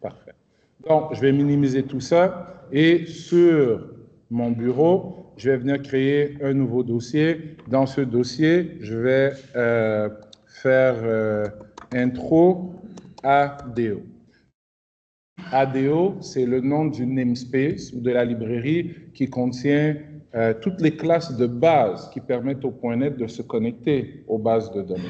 Parfait. Donc, je vais minimiser tout ça et sur mon bureau, je vais venir créer un nouveau dossier. Dans ce dossier, je vais faire intro ADO. ADO, c'est le nom du namespace ou de la librairie qui contient toutes les classes de base qui permettent au .NET de se connecter aux bases de données.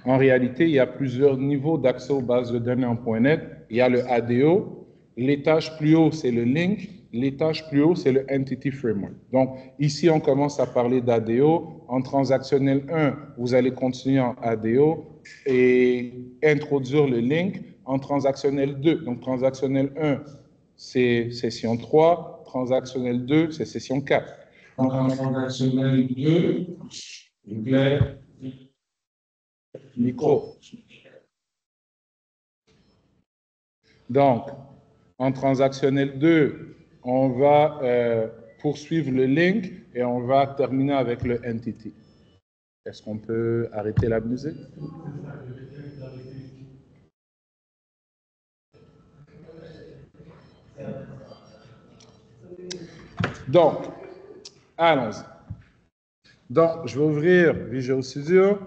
En réalité, il y a plusieurs niveaux d'accès aux bases de données en .NET. Il y a le ADO, l'étage plus haut, c'est le link, l'étage plus haut, c'est le Entity Framework. Donc, ici, on commence à parler d'ADO. En transactionnel 1, vous allez continuer en ADO et introduire le link. En transactionnel 2, donc transactionnel 1, c'est session 3, transactionnel 2, c'est session 4. Donc, en transactionnel 2, il vous plaît, micro. Donc, en transactionnel 2, on va poursuivre le link et on va terminer avec le entity. Est-ce qu'on peut arrêter la musique? Donc, allons-y. Donc, je vais ouvrir Visual Studio.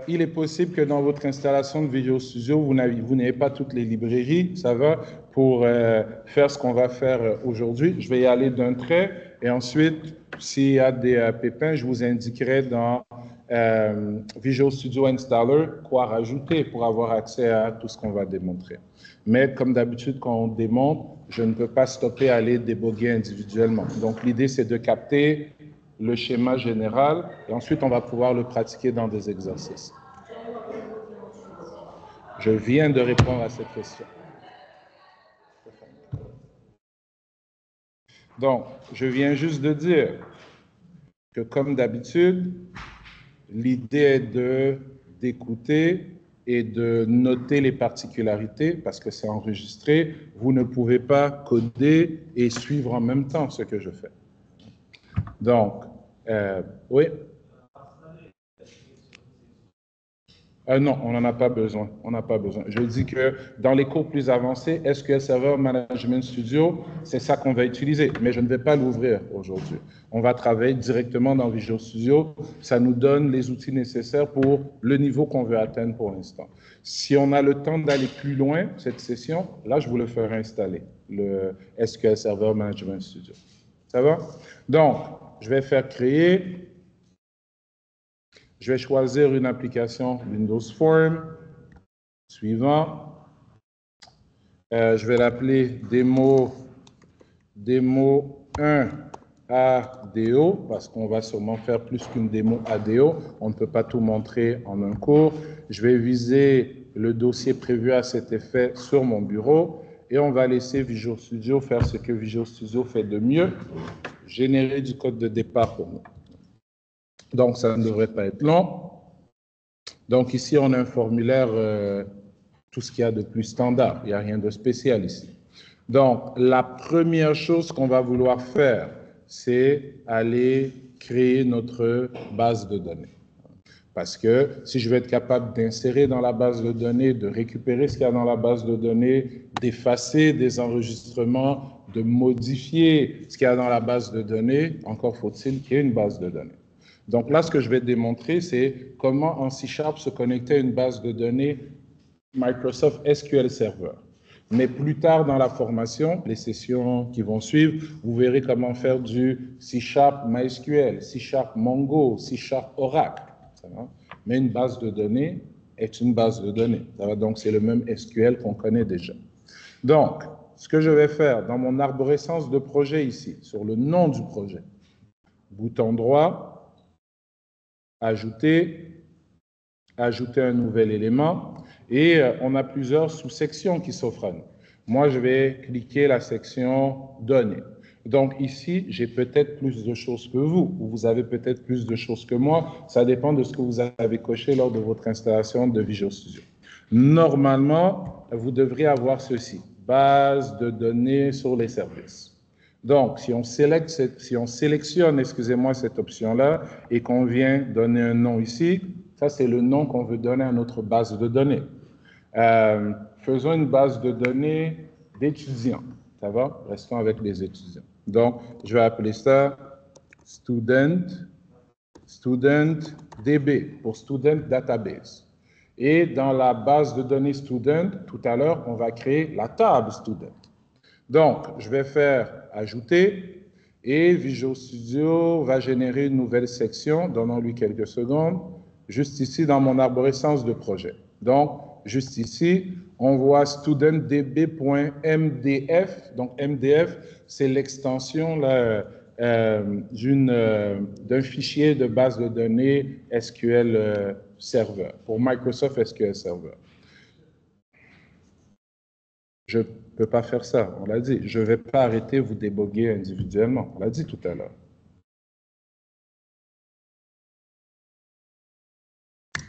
Il est possible que dans votre installation de Visual Studio, vous n'ayez pas toutes les librairies, ça va, pour faire ce qu'on va faire aujourd'hui. Je vais y aller d'un trait et ensuite, s'il y a des pépins, je vous indiquerai dans Visual Studio Installer quoi rajouter pour avoir accès à tout ce qu'on va démontrer. Mais comme d'habitude, quand on démontre, je ne peux pas stopper à aller déboguer individuellement. Donc, l'idée, c'est de capter le schéma général, et ensuite on va pouvoir le pratiquer dans des exercices. Je viens de répondre à cette question. Donc, je viens juste de dire que comme d'habitude, l'idée est d'écouter et de noter les particularités parce que c'est enregistré. Vous ne pouvez pas coder et suivre en même temps ce que je fais. Donc, oui. Non, on n'en a pas besoin. On n'a pas besoin. Je dis que dans les cours plus avancés, SQL Server Management Studio, c'est ça qu'on va utiliser. Mais je ne vais pas l'ouvrir aujourd'hui. On va travailler directement dans Visual Studio. Ça nous donne les outils nécessaires pour le niveau qu'on veut atteindre pour l'instant. Si on a le temps d'aller plus loin, cette session, là, je vous le ferai installer, le SQL Server Management Studio. Ça va? Donc, je vais faire créer. Je vais choisir une application Windows Form. Suivant. Je vais l'appeler démo 1 ADO parce qu'on va sûrement faire plus qu'une démo ADO. On ne peut pas tout montrer en un cours. Je vais viser le dossier prévu à cet effet sur mon bureau et on va laisser Visual Studio faire ce que Visual Studio fait de mieux, générer du code de départ pour nous. Donc, ça ne devrait pas être long. Donc, ici, on a un formulaire, tout ce qu'il y a de plus standard. Il n'y a rien de spécial ici. Donc, la première chose qu'on va vouloir faire, c'est aller créer notre base de données. Parce que si je veux être capable d'insérer dans la base de données, de récupérer ce qu'il y a dans la base de données, d'effacer des enregistrements, de modifier ce qu'il y a dans la base de données, encore faut-il qu'il y ait une base de données. Donc là, ce que je vais démontrer, c'est comment en C# se connecter à une base de données Microsoft SQL Server. Mais plus tard dans la formation, les sessions qui vont suivre, vous verrez comment faire du C# MySQL, C# Mongo, C# Oracle. Ça va? Mais une base de données est une base de données. Ça va? Donc, c'est le même SQL qu'on connaît déjà. Donc, ce que je vais faire dans mon arborescence de projet ici, sur le nom du projet, bouton droit, ajouter un nouvel élément, et on a plusieurs sous-sections qui s'offrent à nous. Moi, je vais cliquer la section données. Donc ici, j'ai peut-être plus de choses que vous, ou vous avez peut-être plus de choses que moi. Ça dépend de ce que vous avez coché lors de votre installation de Visual Studio. Normalement, vous devriez avoir ceci, base de données sur les services. Donc, si on sélectionne, excusez-moi, cette option-là et qu'on vient donner un nom ici, Ça, c'est le nom qu'on veut donner à notre base de données. Faisons une base de données d'étudiants. Ça va? Restons avec les étudiants. Donc, je vais appeler ça StudentDB pour Student Database. Et dans la base de données Student, tout à l'heure, on va créer la table Student. Donc, je vais faire ajouter et Visual Studio va générer une nouvelle section. Donnons-lui quelques secondes. Juste ici dans mon arborescence de projet. Donc, juste ici, on voit studentdb.mdf. Donc, MDF, c'est l'extension d'un fichier de base de données SQL Server, pour Microsoft SQL Server. Je ne peux pas faire ça, on l'a dit. Je ne vais pas arrêter vous déboguer individuellement, on l'a dit tout à l'heure.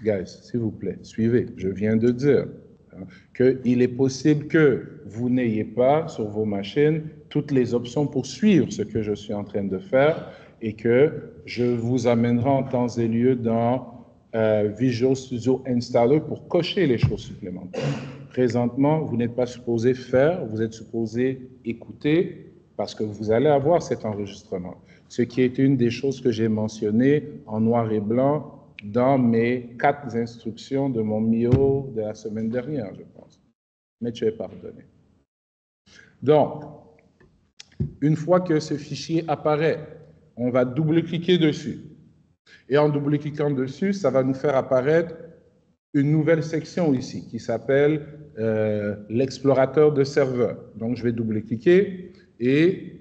Guys, s'il vous plaît, suivez. Je viens de dire qu'il est possible que vous n'ayez pas sur vos machines toutes les options pour suivre ce que je suis en train de faire et que je vous amènerai en temps et lieu dans Visual Studio Installer pour cocher les choses supplémentaires. Présentement, vous n'êtes pas supposé faire, vous êtes supposé écouter parce que vous allez avoir cet enregistrement. Ce qui est une des choses que j'ai mentionnées en noir et blanc dans mes 4 instructions de mon MIO de la semaine dernière, je pense. Mais tu es pardonné. Donc, une fois que ce fichier apparaît, on va double-cliquer dessus. Et en double-cliquant dessus, ça va nous faire apparaître une nouvelle section ici qui s'appelle l'explorateur de serveur. Donc, je vais double-cliquer et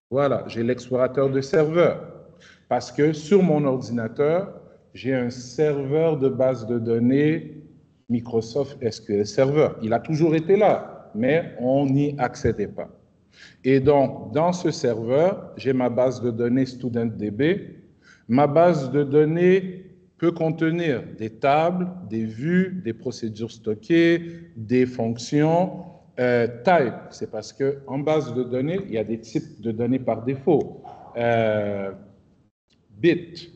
voilà, j'ai l'explorateur de serveur. Parce que sur mon ordinateur, j'ai un serveur de base de données Microsoft SQL Server. Il a toujours été là, mais on n'y accédait pas. Et donc, dans ce serveur, j'ai ma base de données StudentDB. Ma base de données peut contenir des tables, des vues, des procédures stockées, des fonctions. Type, c'est parce qu'en base de données, il y a des types de données par défaut. Bit,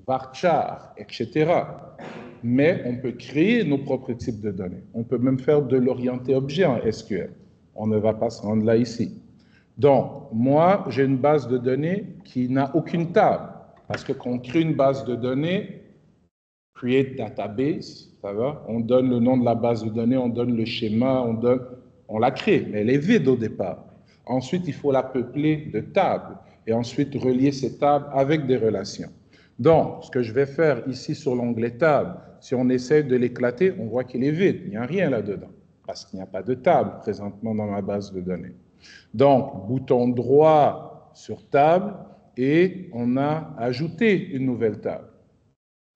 varchar, etc. Mais on peut créer nos propres types de données. On peut même faire de l'orienté objet en SQL. On ne va pas se rendre là ici. Donc, moi, j'ai une base de données qui n'a aucune table. Parce que quand on crée une base de données, create database, ça va? On donne le nom de la base de données, on donne le schéma, on la crée, mais elle est vide au départ. Ensuite, il faut la peupler de tables et ensuite relier ces tables avec des relations. Donc, ce que je vais faire ici sur l'onglet table, si on essaie de l'éclater, on voit qu'il est vide, il n'y a rien là-dedans, parce qu'il n'y a pas de table présentement dans ma base de données. Donc, bouton droit sur table et on a ajouté une nouvelle table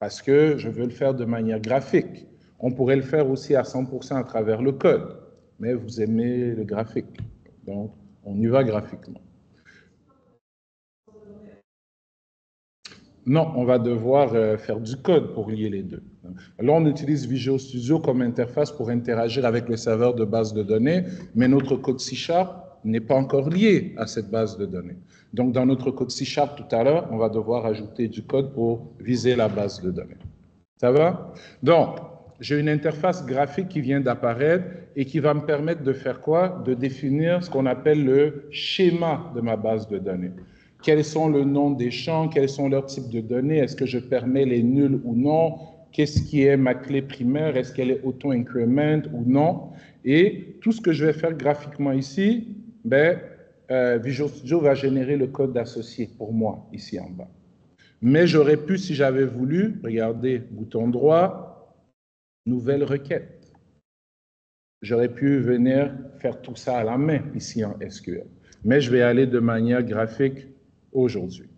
parce que je veux le faire de manière graphique. On pourrait le faire aussi à 100% à travers le code, mais vous aimez le graphique, donc on y va graphiquement. Non, on va devoir faire du code pour lier les deux. Là, on utilise Visual Studio comme interface pour interagir avec le serveur de base de données, mais notre code C# n'est pas encore lié à cette base de données. Donc, dans notre code C# tout à l'heure, on va devoir ajouter du code pour viser la base de données. Ça va? Donc, j'ai une interface graphique qui vient d'apparaître et qui va me permettre de faire quoi? De définir ce qu'on appelle le schéma de ma base de données. Quels sont le nom des champs? Quels sont leurs types de données? Est-ce que je permets les nuls ou non? Qu'est-ce qui est ma clé primaire? Est-ce qu'elle est auto-increment ou non? Et tout ce que je vais faire graphiquement ici, Visual Studio va générer le code associé pour moi, ici en bas. Mais j'aurais pu, si j'avais voulu, regardez, bouton droit, nouvelle requête. J'aurais pu venir faire tout ça à la main, ici en SQL. Mais je vais aller de manière graphique aujourd'hui.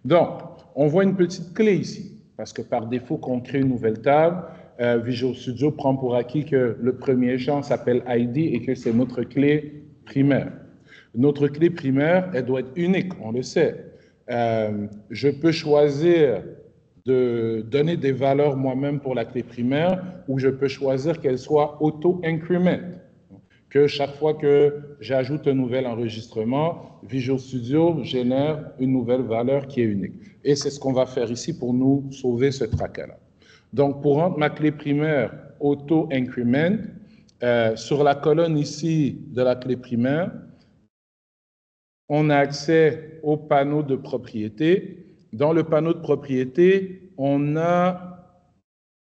Donc, on voit une petite clé ici, parce que par défaut, quand on crée une nouvelle table, Visual Studio prend pour acquis que le premier champ s'appelle ID et que c'est notre clé primaire. Notre clé primaire, elle doit être unique, on le sait. Je peux choisir de donner des valeurs moi-même pour la clé primaire ou je peux choisir qu'elle soit auto-increment. Que chaque fois que j'ajoute un nouvel enregistrement, Visual Studio génère une nouvelle valeur qui est unique. Et c'est ce qu'on va faire ici pour nous sauver ce tracas-là. Donc, pour rendre ma clé primaire auto-increment, sur la colonne ici de la clé primaire, on a accès au panneau de propriété. Dans le panneau de propriété, on a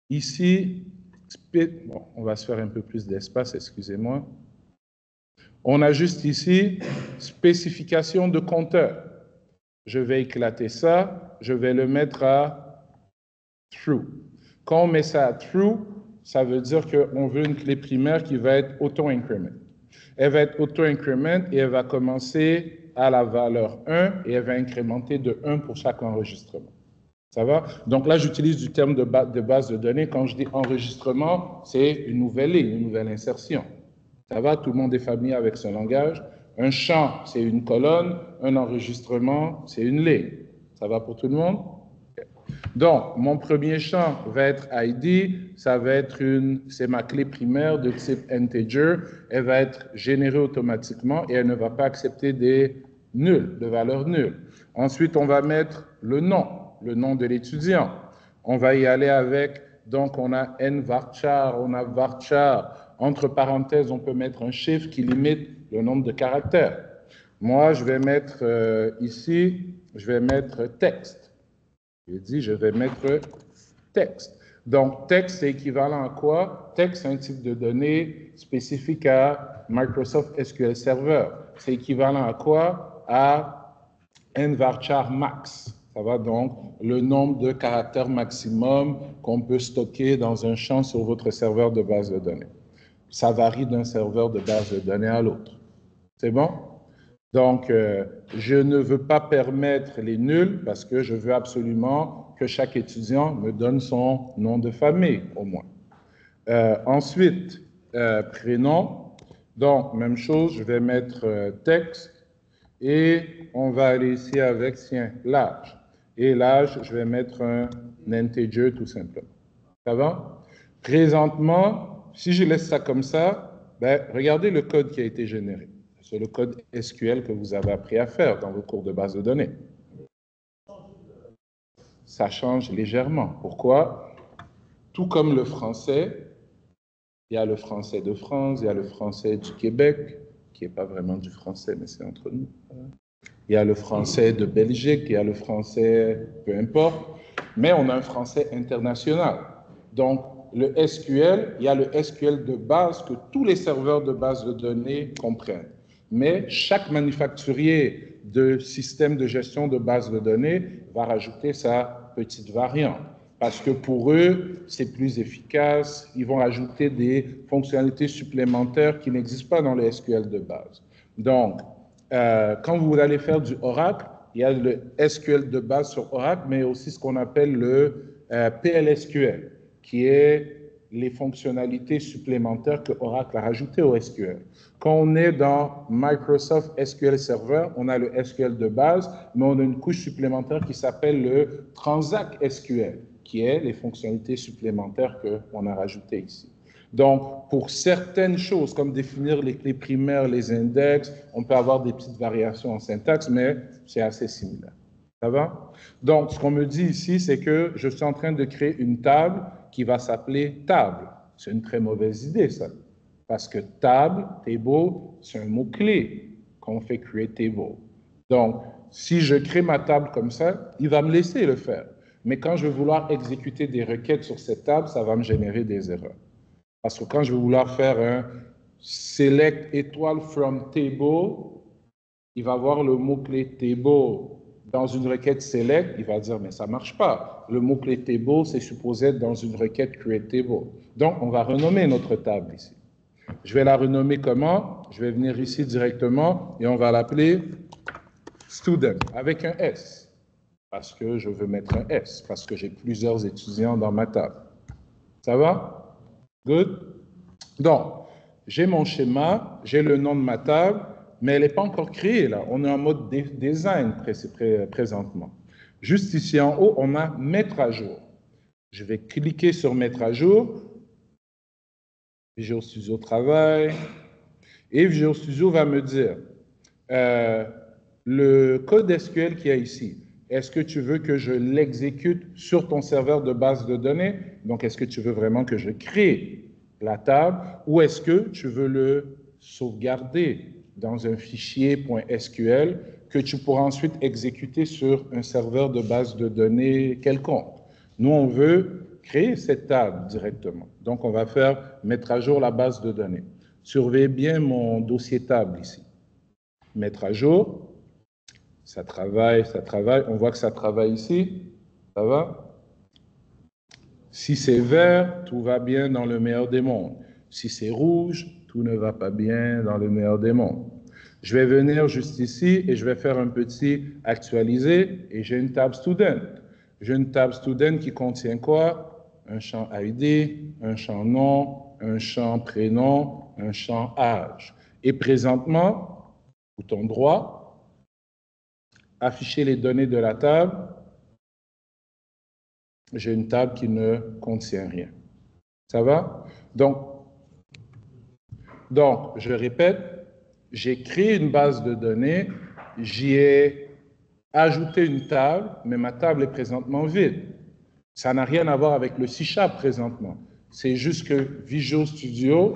ici, bon, on va se faire un peu plus d'espace, excusez-moi. On a juste ici, spécification de compteur. Je vais éclater ça, je vais le mettre à true. Quand on met ça à true, ça veut dire qu'on veut une clé primaire qui va être auto-increment. Elle va être auto-increment et elle va commencer à la valeur 1 et elle va incrémenter de 1 pour chaque enregistrement. Ça va? Donc là, j'utilise du terme de base de données. Quand je dis enregistrement, c'est une nouvelle ligne, une nouvelle insertion. Ça va? Tout le monde est familier avec ce langage. Un champ, c'est une colonne. Un enregistrement, c'est une ligne. Ça va pour tout le monde? Donc, mon premier champ va être ID, ça va être c'est ma clé primaire de type integer, elle va être générée automatiquement et elle ne va pas accepter des nuls, de valeurs nulles. Ensuite, on va mettre le nom de l'étudiant. On va y aller avec, donc on a nvarchar, on a varchar. Entre parenthèses, on peut mettre un chiffre qui limite le nombre de caractères. Moi, je vais mettre ici, je vais mettre texte. J'ai dit, je vais mettre texte. Donc, texte, c'est équivalent à quoi? Texte, c'est un type de données spécifique à Microsoft SQL Server. C'est équivalent à quoi? À nvarchar max. Ça va donc le nombre de caractères maximum qu'on peut stocker dans un champ sur votre serveur de base de données. Ça varie d'un serveur de base de données à l'autre. C'est bon? Donc, je ne veux pas permettre les nuls parce que je veux absolument que chaque étudiant me donne son nom de famille, au moins. Ensuite, prénom. Donc, même chose, je vais mettre texte et on va aller ici avec, tiens, l'âge. Et l'âge, je vais mettre un integer tout simplement. Ça va? Présentement, si je laisse ça comme ça, ben, regardez le code qui a été généré. C'est le code SQL que vous avez appris à faire dans vos cours de base de données. Ça change légèrement. Pourquoi? Tout comme le français, il y a le français de France, il y a le français du Québec, qui n'est pas vraiment du français, mais c'est entre nous. Il y a le français de Belgique, il y a le français, peu importe, mais on a un français international. Donc, le SQL, il y a le SQL de base que tous les serveurs de base de données comprennent. Mais chaque manufacturier de système de gestion de base de données va rajouter sa petite variante. Parce que pour eux, c'est plus efficace. Ils vont ajouter des fonctionnalités supplémentaires qui n'existent pas dans le SQL de base. Donc, quand vous allez faire du Oracle, il y a le SQL de base sur Oracle, mais aussi ce qu'on appelle le PLSQL, qui est les fonctionnalités supplémentaires que Oracle a rajoutées au SQL. Quand on est dans Microsoft SQL Server, on a le SQL de base, mais on a une couche supplémentaire qui s'appelle le Transact SQL, qui est les fonctionnalités supplémentaires qu'on a rajoutées ici. Donc, pour certaines choses, comme définir les clés primaires, les index, on peut avoir des petites variations en syntaxe, mais c'est assez similaire. Ça va? Donc, ce qu'on me dit ici, c'est que je suis en train de créer une table qui va s'appeler table. C'est une très mauvaise idée, ça. Parce que table, c'est un mot-clé quand on fait create table. Donc, si je crée ma table comme ça, il va me laisser le faire. Mais quand je vais vouloir exécuter des requêtes sur cette table, ça va me générer des erreurs. Parce que quand je vais vouloir faire un select étoile from table, il va voir le mot-clé table dans une requête select, il va dire, mais ça ne marche pas. Le mot-clé table, c'est supposé être dans une requête create table. Donc, on va renommer notre table ici. Je vais la renommer comment? Je vais venir ici directement et on va l'appeler student avec un S. Parce que je veux mettre un S, parce que j'ai plusieurs étudiants dans ma table. Ça va? Good? Donc, j'ai mon schéma, j'ai le nom de ma table, mais elle n'est pas encore créée là. On est en mode design présentement. Juste ici en haut, on a mettre à jour. Je vais cliquer sur mettre à jour. Visual Studio Travail. Et Visual Studio va me dire, le code SQL qu'il y a ici, est-ce que tu veux que je l'exécute sur ton serveur de base de données? Donc, est-ce que tu veux vraiment que je crée la table ou est-ce que tu veux le sauvegarder dans un fichier .sql que tu pourras ensuite exécuter sur un serveur de base de données quelconque? Nous, on veut créer cette table directement. Donc, on va faire mettre à jour la base de données. Surveillez bien mon dossier table ici. Mettre à jour. Ça travaille, ça travaille. On voit que ça travaille ici. Ça va? Si c'est vert, tout va bien dans le meilleur des mondes. Si c'est rouge, tout ne va pas bien dans le meilleur des mondes. Je vais venir juste ici et je vais faire un petit actualiser et j'ai une table student. J'ai une table student qui contient quoi? Un champ ID, un champ nom, un champ prénom, un champ âge. Et présentement, bouton droit, afficher les données de la table. J'ai une table qui ne contient rien. Ça va? Donc, je répète, j'ai créé une base de données, j'y ai ajouté une table, mais ma table est présentement vide. Ça n'a rien à voir avec le C# présentement. C'est juste que Visual Studio,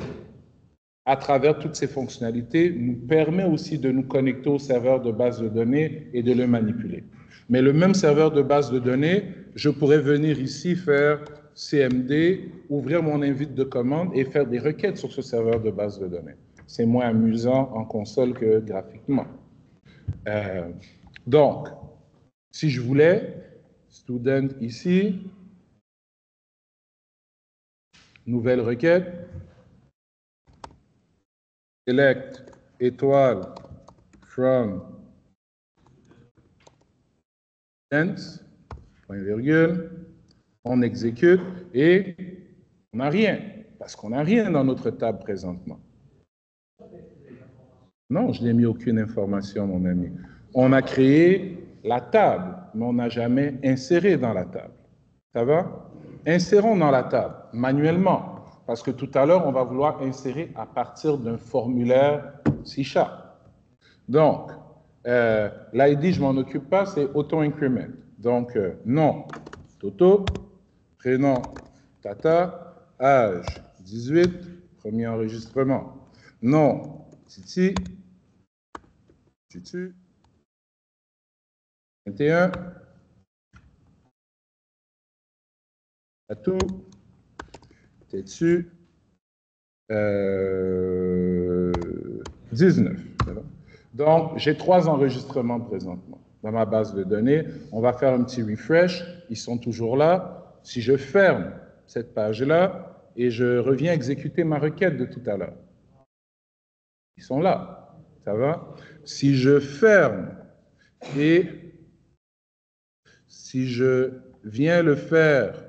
à travers toutes ces fonctionnalités, nous permet aussi de nous connecter au serveur de base de données et de le manipuler. Mais le même serveur de base de données, je pourrais venir ici faire CMD, ouvrir mon invite de commande et faire des requêtes sur ce serveur de base de données. C'est moins amusant en console que graphiquement. Donc, si je voulais, student ici, nouvelle requête, select étoile from students, point virgule, on exécute et on n'a rien, parce qu'on n'a rien dans notre table présentement. Non, je n'ai mis aucune information, mon ami. On a créé la table, mais on n'a jamais inséré dans la table. Ça va? Insérons dans la table, manuellement, parce que tout à l'heure, on va vouloir insérer à partir d'un formulaire C#. Donc, l'ID, je ne m'en occupe pas, c'est auto-increment. Donc, nom, Toto, prénom, Tata, âge, 18, premier enregistrement. Nom, Titi, Tutu, 21, Tatou, Tétu, 19. Donc, j'ai 3 enregistrements présentement dans ma base de données. On va faire un petit refresh. Ils sont toujours là. Si je ferme cette page-là et je reviens exécuter ma requête de tout à l'heure, ils sont là. Ça va? Si je ferme et si je viens le faire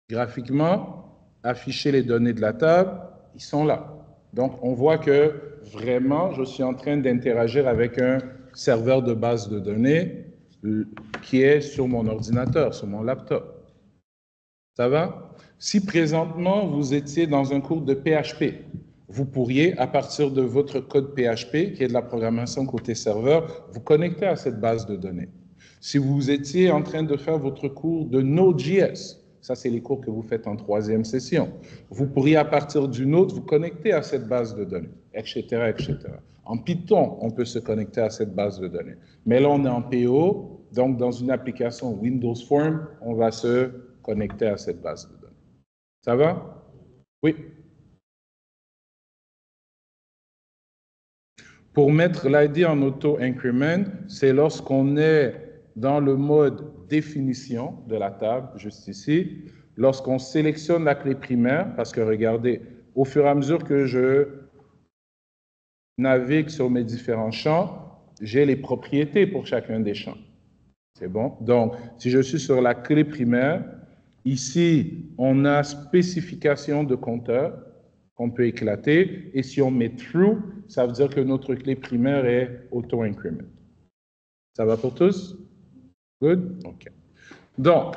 graphiquement, afficher les données de la table, ils sont là. Donc, on voit que vraiment, je suis en train d'interagir avec un serveur de base de données qui est sur mon ordinateur, sur mon laptop. Ça va? Si présentement, vous étiez dans un cours de PHP, vous pourriez, à partir de votre code PHP, qui est de la programmation côté serveur, vous connecter à cette base de données. Si vous étiez en train de faire votre cours de Node.js, ça, c'est les cours que vous faites en 3e session. Vous pourriez, à partir d'une autre, vous connecter à cette base de données, etc., etc. En Python, on peut se connecter à cette base de données. Mais là, on est en PO, donc dans une application Windows Form, on va se connecter à cette base de données. Ça va? Oui. Pour mettre l'ID en auto-increment, c'est lorsqu'on est dans le mode définition de la table, juste ici, lorsqu'on sélectionne la clé primaire, parce que regardez, au fur et à mesure que je navigue sur mes différents champs, j'ai les propriétés pour chacun des champs. C'est bon? Donc, si je suis sur la clé primaire, ici, on a spécification de compteur qu'on peut éclater, et si on met true, ça veut dire que notre clé primaire est auto-increment. Ça va pour tous? Good? OK. Donc,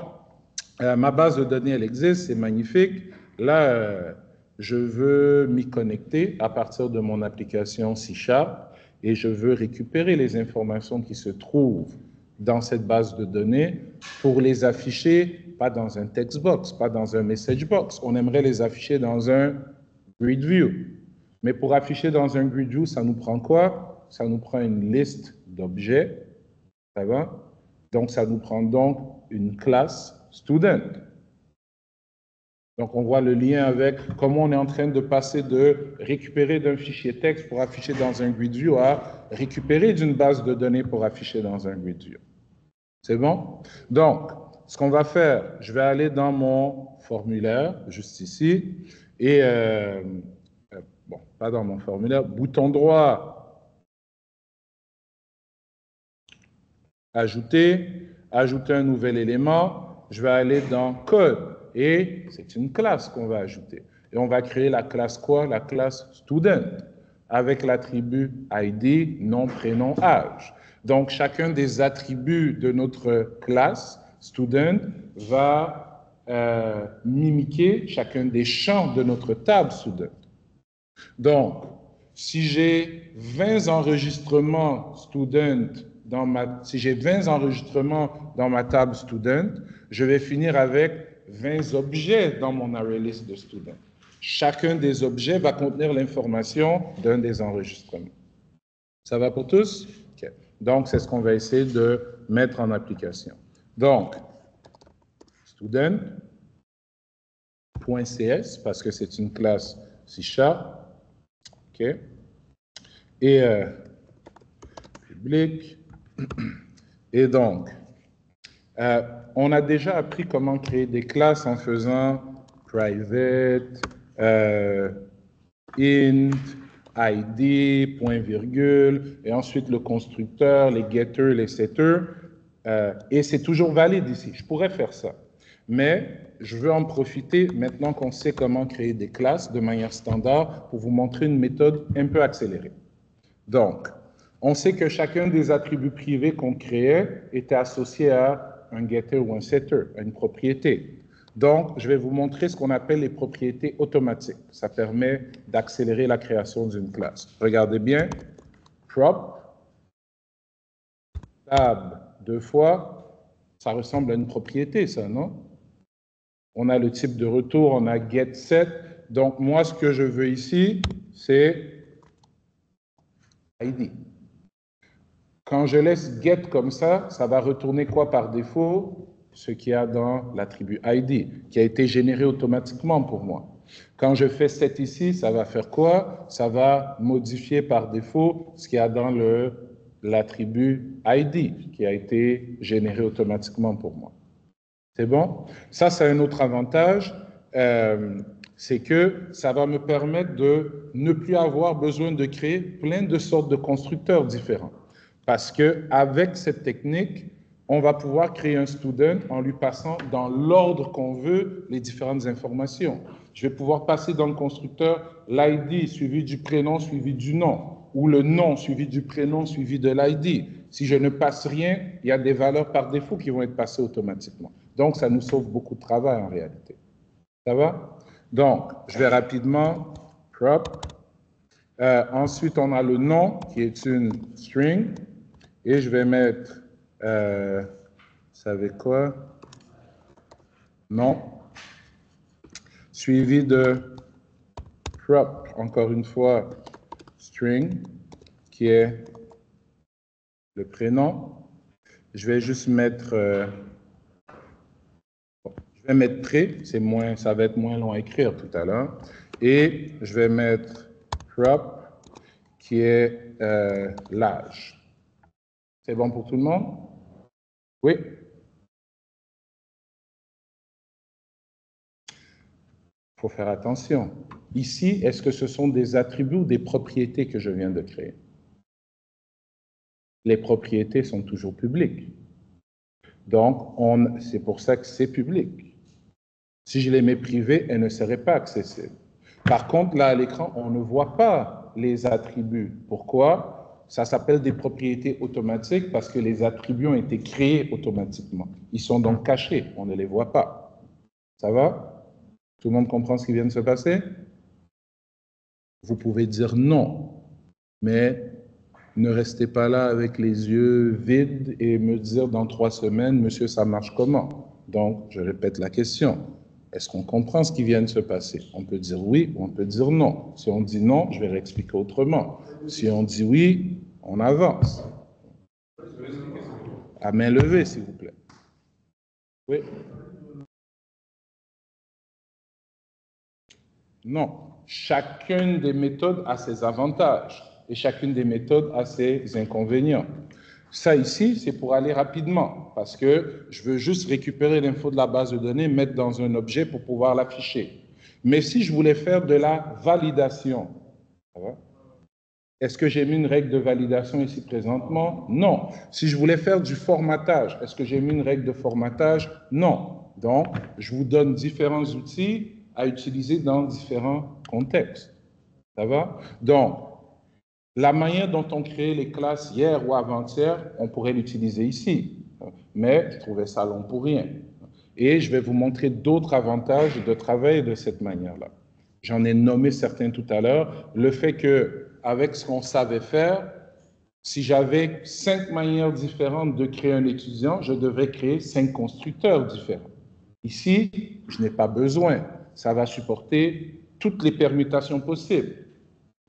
ma base de données, elle existe, c'est magnifique. Là, je veux m'y connecter à partir de mon application C# et je veux récupérer les informations qui se trouvent dans cette base de données pour les afficher pas dans un text box, pas dans un message box. On aimerait les afficher dans un grid view. Mais pour afficher dans un grid view, ça nous prend quoi? Ça nous prend une liste d'objets, ça va? Donc, ça nous prend donc une classe student. Donc, on voit le lien avec comment on est en train de passer de récupérer d'un fichier texte pour afficher dans un grid view à récupérer d'une base de données pour afficher dans un grid view. C'est bon? Donc, ce qu'on va faire, je vais aller dans mon formulaire, juste ici, et, bon, pas dans mon formulaire, bouton droit, ajouter un nouvel élément, je vais aller dans code, et c'est une classe qu'on va ajouter. Et on va créer la classe quoi? La classe student, avec l'attribut ID, nom, prénom, âge. Donc, chacun des attributs de notre classe student va mimiquer chacun des champs de notre table student. Donc, si j'ai 20 enregistrements student dans ma table student, je vais finir avec 20 objets dans mon array list de student. Chacun des objets va contenir l'information d'un des enregistrements. Ça va pour tous? Okay. Donc, c'est ce qu'on va essayer de mettre en application. Donc, student.cs, parce que c'est une classe C#, OK? Et public. Et donc, on a déjà appris comment créer des classes en faisant private, int, ID, point virgule, et ensuite le constructeur, les getters, les setters, et c'est toujours valide ici. Je pourrais faire ça, mais je veux en profiter maintenant qu'on sait comment créer des classes de manière standard pour vous montrer une méthode un peu accélérée. Donc, on sait que chacun des attributs privés qu'on créait était associé à un getter ou un setter, à une propriété. Donc, je vais vous montrer ce qu'on appelle les propriétés automatiques. Ça permet d'accélérer la création d'une classe. Regardez bien. Prop, tab, 2 fois, ça ressemble à une propriété, ça, non? On a le type de retour, on a get, set. Donc, moi, ce que je veux ici, c'est ID. Quand je laisse get comme ça va retourner quoi par défaut? Ce qu'il y a dans l'attribut ID, qui a été généré automatiquement pour moi. Quand je fais set ici, ça va faire quoi? Ça va modifier par défaut ce qu'il y a dans l'attribut ID, qui a été généré automatiquement pour moi. C'est bon? Ça, c'est un autre avantage, c'est que ça va me permettre de ne plus avoir besoin de créer plein de sortes de constructeurs différents. Parce qu'avec cette technique, on va pouvoir créer un student en lui passant dans l'ordre qu'on veut les différentes informations. Je vais pouvoir passer dans le constructeur l'ID suivi du prénom suivi du nom, ou le nom suivi du prénom suivi de l'ID. Si je ne passe rien, il y a des valeurs par défaut qui vont être passées automatiquement. Donc, ça nous sauve beaucoup de travail en réalité. Ça va? Donc, je vais rapidement, prop. Ensuite, on a le nom qui est une string. Et je vais mettre, vous savez quoi? Non. Suivi de prop, encore une fois, string, qui est le prénom. Je vais juste mettre, je vais mettre pré, ça va être moins long à écrire tout à l'heure. Et je vais mettre prop, qui est l'âge. C'est bon pour tout le monde? Oui? Il faut faire attention. Ici, est-ce que ce sont des attributs ou des propriétés que je viens de créer? Les propriétés sont toujours publiques. Donc, c'est pour ça que c'est public. Si je les mets privées, elles ne seraient pas accessibles. Par contre, là, à l'écran, on ne voit pas les attributs. Pourquoi? Ça s'appelle des propriétés automatiques parce que les attributs ont été créés automatiquement. Ils sont donc cachés, on ne les voit pas. Ça va? Tout le monde comprend ce qui vient de se passer? Vous pouvez dire non, mais ne restez pas là avec les yeux vides et me dire dans 3 semaines, monsieur, ça marche comment? Donc, je répète la question. Est-ce qu'on comprend ce qui vient de se passer? On peut dire oui ou on peut dire non. Si on dit non, je vais réexpliquer autrement. Si on dit oui, on avance. À main levée, s'il vous plaît. Oui. Non. Chacune des méthodes a ses avantages et chacune des méthodes a ses inconvénients. Ça ici, c'est pour aller rapidement, parce que je veux juste récupérer l'info de la base de données, mettre dans un objet pour pouvoir l'afficher. Mais si je voulais faire de la validation, est-ce que j'ai mis une règle de validation ici présentement? Non. Si je voulais faire du formatage, est-ce que j'ai mis une règle de formatage? Non. Donc, je vous donne différents outils à utiliser dans différents contextes. Ça va? Donc, la manière dont on crée les classes hier ou avant-hier, on pourrait l'utiliser ici. Mais je trouvais ça long pour rien. Et je vais vous montrer d'autres avantages de travailler de cette manière-là. J'en ai nommé certains tout à l'heure. Le fait qu'avec ce qu'on savait faire, si j'avais 5 manières différentes de créer un étudiant, je devrais créer 5 constructeurs différents. Ici, je n'ai pas besoin. Ça va supporter toutes les permutations possibles.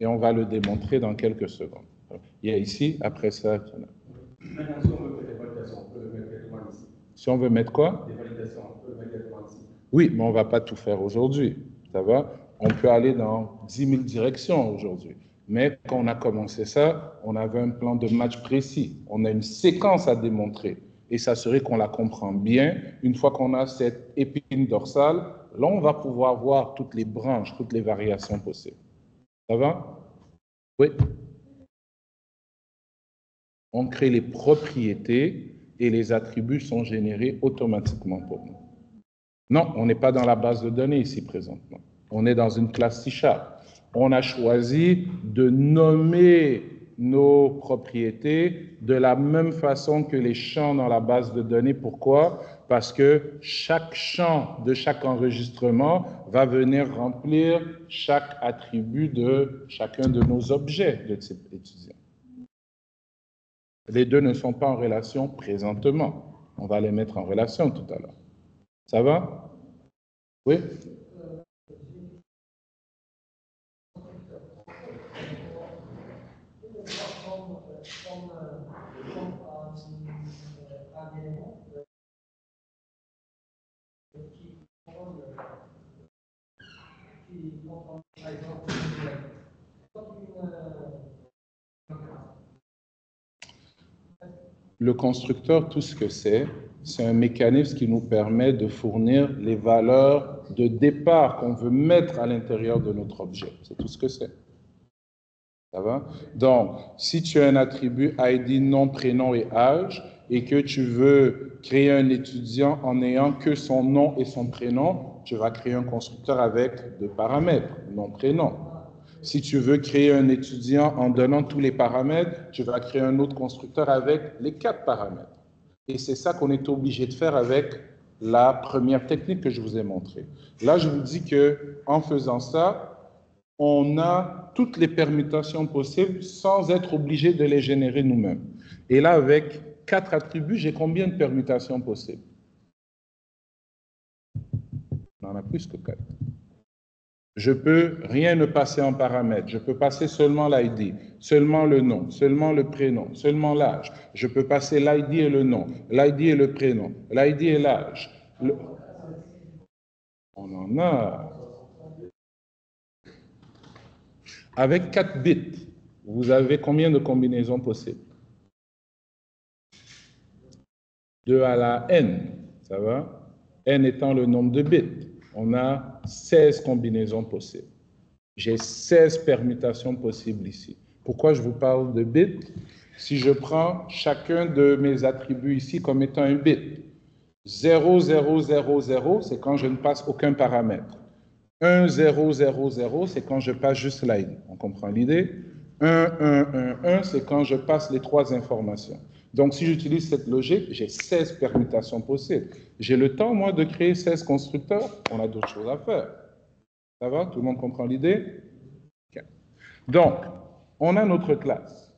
Et on va le démontrer dans quelques secondes. Il y a ici, après ça. Maintenant, si on veut faire des validations, on peut le mettre directement ici. Si on veut mettre quoi? Des validations, on peut le mettre directement ici. Oui, mais on ne va pas tout faire aujourd'hui. Ça va? On peut aller dans 10 000 directions aujourd'hui. Mais quand on a commencé ça, on avait un plan de match précis. On a une séquence à démontrer. Et s'assurer qu'on la comprend bien. Une fois qu'on a cette épine dorsale, là, on va pouvoir voir toutes les branches, toutes les variations possibles. Ça va? Oui. On crée les propriétés et les attributs sont générés automatiquement pour nous. Non, on n'est pas dans la base de données ici présentement. On est dans une classe C#. On a choisi de nommer nos propriétés de la même façon que les champs dans la base de données. Pourquoi? Parce que chaque champ de chaque enregistrement va venir remplir chaque attribut de chacun de nos objets de type étudiant. Les deux ne sont pas en relation présentement. On va les mettre en relation tout à l'heure. Ça va? Oui? Le constructeur, tout ce que c'est un mécanisme qui nous permet de fournir les valeurs de départ qu'on veut mettre à l'intérieur de notre objet. C'est tout ce que c'est. Ça va? Donc, si tu as un attribut ID, nom, prénom et âge, et que tu veux créer un étudiant en n'ayant que son nom et son prénom, tu vas créer un constructeur avec 2 paramètres, nom, prénom. Si tu veux créer un étudiant en donnant tous les paramètres, tu vas créer un autre constructeur avec les 4 paramètres. Et c'est ça qu'on est obligé de faire avec la première technique que je vous ai montrée. Là, je vous dis qu'en faisant ça, on a toutes les permutations possibles sans être obligé de les générer nous-mêmes. Et là, avec 4 attributs, j'ai combien de permutations possibles? On en a plus que 4. Je peux rien ne passer en paramètre. Je peux passer seulement l'ID, seulement le nom, seulement le prénom, seulement l'âge. Je peux passer l'ID et le nom, l'ID et le prénom, l'ID et l'âge. On en a. Avec 4 bits, vous avez combien de combinaisons possibles? 2 à la n, ça va? N étant le nombre de bits. On a 16 combinaisons possibles. J'ai 16 permutations possibles ici. Pourquoi je vous parle de bits? Si je prends chacun de mes attributs ici comme étant un bit, 0, 0, 0, 0, c'est quand je ne passe aucun paramètre. 1, 0, 0, 0, c'est quand je passe juste l'ID. On comprend l'idée? 1, 1, 1, 1, c'est quand je passe les 3 informations. Donc, si j'utilise cette logique, j'ai 16 permutations possibles. J'ai le temps, moi, de créer 16 constructeurs. On a d'autres choses à faire. Ça va? Tout le monde comprend l'idée? Okay. Donc, on a notre classe.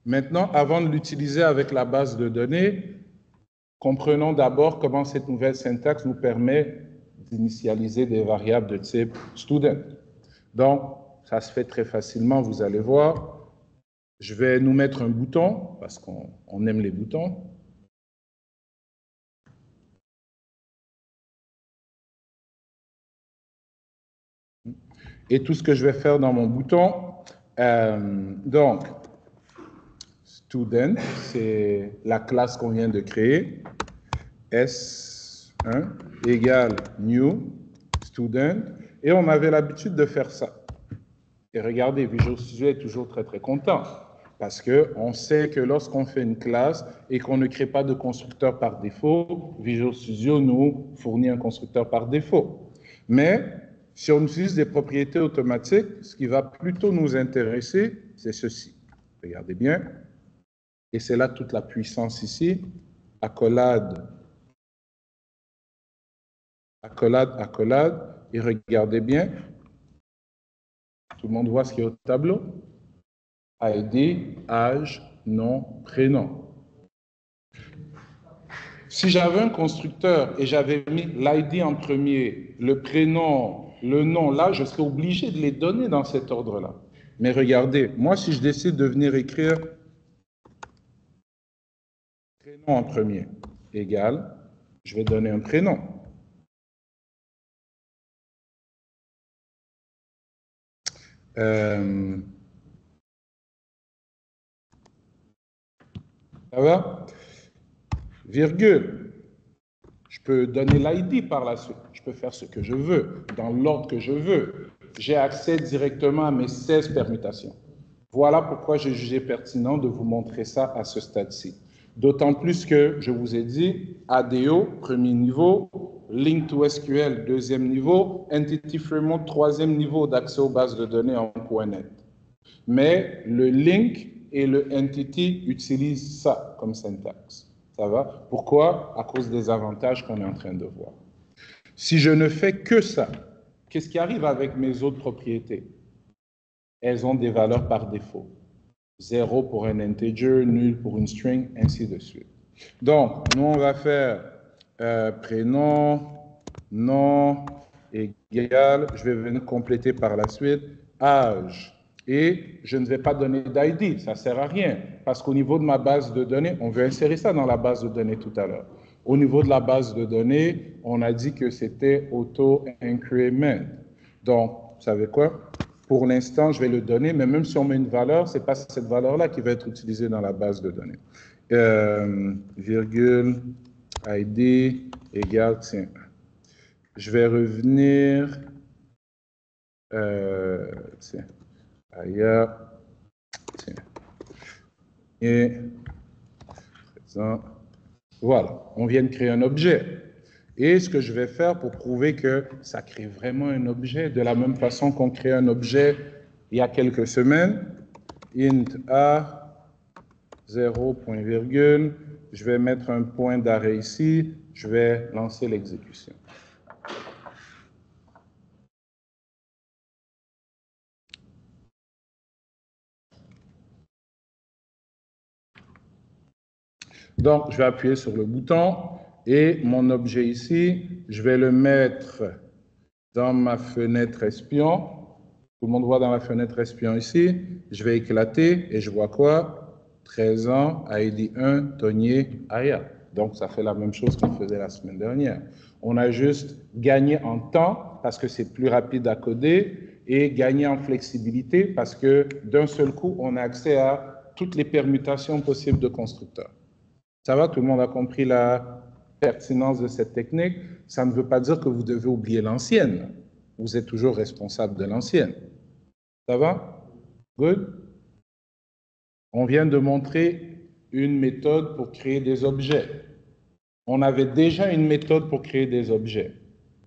Maintenant, avant de l'utiliser avec la base de données, Comprenons d'abord comment cette nouvelle syntaxe nous permet d'initialiser des variables de type student. Donc, ça se fait très facilement, vous allez voir. Je vais nous mettre un bouton, parce qu'on aime les boutons. Et tout ce que je vais faire dans mon bouton, donc, student, c'est la classe qu'on vient de créer. S1 égale new student. Et on avait l'habitude de faire ça. Et regardez, Visual Studio est toujours très, très content. Parce qu'on sait que lorsqu'on fait une classe et qu'on ne crée pas de constructeur par défaut, Visual Studio nous fournit un constructeur par défaut. Mais si on utilise des propriétés automatiques, ce qui va plutôt nous intéresser, c'est ceci. Regardez bien. Et c'est là toute la puissance ici. Accolade, accolade, accolade. Et regardez bien. Tout le monde voit ce qui est au tableau? ID, âge, nom, prénom. Si j'avais un constructeur et j'avais mis l'ID en premier, le prénom, le nom, là, je serais obligé de les donner dans cet ordre-là. Mais regardez, moi, si je décide de venir écrire prénom en premier, égal, je vais donner un prénom. Ça va? Virgule. Je peux donner l'ID par la suite. Je peux faire ce que je veux, dans l'ordre que je veux. J'ai accès directement à mes 16 permutations. Voilà pourquoi j'ai jugé pertinent de vous montrer ça à ce stade-ci. D'autant plus que, je vous ai dit, ADO, premier niveau, Link to SQL, deuxième niveau, Entity Framework, troisième niveau d'accès aux bases de données en .NET. Mais le Link et le Entity utilisent ça comme syntaxe. Ça va? Pourquoi? À cause des avantages qu'on est en train de voir. Si je ne fais que ça, qu'est-ce qui arrive avec mes autres propriétés? Elles ont des valeurs par défaut. 0 pour un integer, nul pour une string, ainsi de suite. Donc, nous, on va faire prénom, nom, égal, je vais venir compléter par la suite, âge. Et je ne vais pas donner d'ID, ça ne sert à rien, parce qu'au niveau de ma base de données, on veut insérer ça dans la base de données tout à l'heure. Au niveau de la base de données, on a dit que c'était auto-increment. Donc, vous savez quoi? Pour l'instant, je vais le donner, mais même si on met une valeur, ce n'est pas cette valeur-là qui va être utilisée dans la base de données. Virgule, ID, égale, tiens. Je vais revenir, tiens, ailleurs, tiens. Et, présent. Voilà, on vient de créer un objet. Et ce que je vais faire pour prouver que ça crée vraiment un objet, de la même façon qu'on crée un objet il y a quelques semaines, int a, 0, point virgule, je vais mettre un point d'arrêt ici, je vais lancer l'exécution. Donc, je vais appuyer sur le bouton et mon objet ici, je vais le mettre dans ma fenêtre espion. Tout le monde voit dans la fenêtre espion ici. Je vais éclater et je vois quoi? 13 ans, ID 1, Tonier, Aya. Donc, ça fait la même chose qu'on faisait la semaine dernière. On a juste gagné en temps parce que c'est plus rapide à coder et gagné en flexibilité parce que d'un seul coup, on a accès à toutes les permutations possibles de constructeurs. Ça va? Tout le monde a compris la pertinence de cette technique? Ça ne veut pas dire que vous devez oublier l'ancienne. Vous êtes toujours responsable de l'ancienne. Ça va? Good? On vient de montrer une méthode pour créer des objets. On avait déjà une méthode pour créer des objets.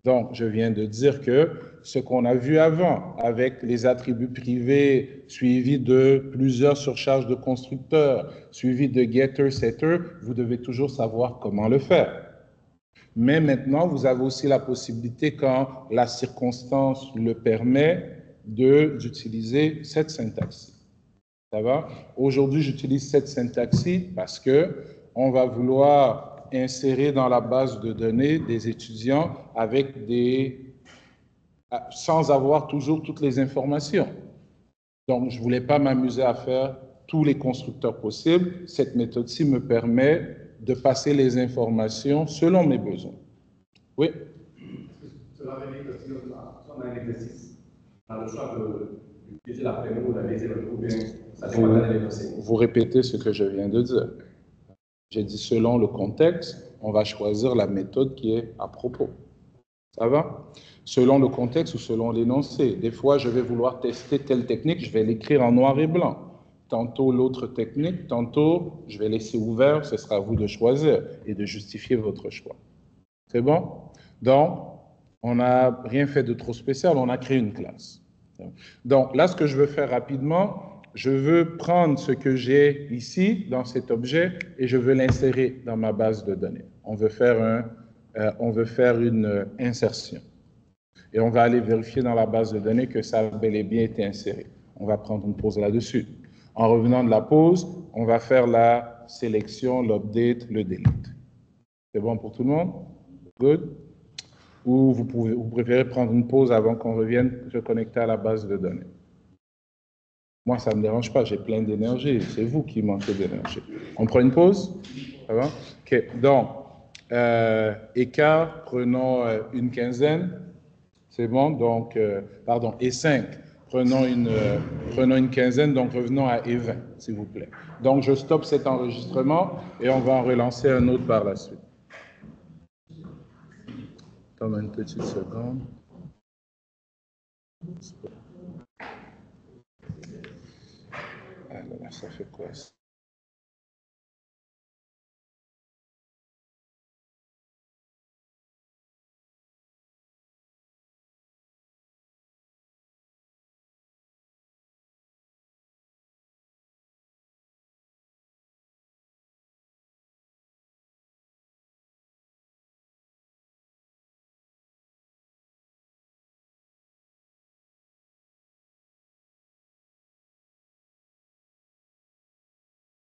Donc, je viens de dire que ce qu'on a vu avant, avec les attributs privés suivis de plusieurs surcharges de constructeurs, suivis de getter, setter, vous devez toujours savoir comment le faire. Mais maintenant, vous avez aussi la possibilité, quand la circonstance le permet, d'utiliser cette syntaxe. Ça va? Aujourd'hui, j'utilise cette syntaxe parce que on va vouloir insérer dans la base de données des étudiants avec sans avoir toujours toutes les informations. Donc, je ne voulais pas m'amuser à faire tous les constructeurs possibles. Cette méthode-ci me permet de passer les informations selon mes besoins. Oui? Cela veut dire que si on a un exercice, on a le choix d'utiliser la première ou la deuxième, ou bien ça dépend de l'exercice. Vous répétez ce que je viens de dire. J'ai dit selon le contexte, on va choisir la méthode qui est à propos. Ça va? Selon le contexte ou selon l'énoncé. Des fois, je vais vouloir tester telle technique, je vais l'écrire en noir et blanc. Tantôt l'autre technique, tantôt je vais laisser ouvert, ce sera à vous de choisir et de justifier votre choix. C'est bon? Donc, on n'a rien fait de trop spécial, on a créé une classe. Donc là, ce que je veux faire rapidement, je veux prendre ce que j'ai ici dans cet objet et je veux l'insérer dans ma base de données. On veut faire une insertion. Et on va aller vérifier dans la base de données que ça a bel et bien été inséré. On va prendre une pause là-dessus. En revenant de la pause, on va faire la sélection, l'update, le delete. C'est bon pour tout le monde? Good? Ou vous préférez prendre une pause avant qu'on revienne se connecter à la base de données? Moi, ça ne me dérange pas, j'ai plein d'énergie. C'est vous qui manquez d'énergie. On prend une pause? Ça va? OK. Donc, écart, prenons une quinzaine. C'est bon? Donc, pardon, E5, prenons une quinzaine, donc revenons à E20, s'il vous plaît. Donc, je stoppe cet enregistrement et on va en relancer un autre par la suite. Attends une petite seconde. Ah là là, ça fait quoi ça?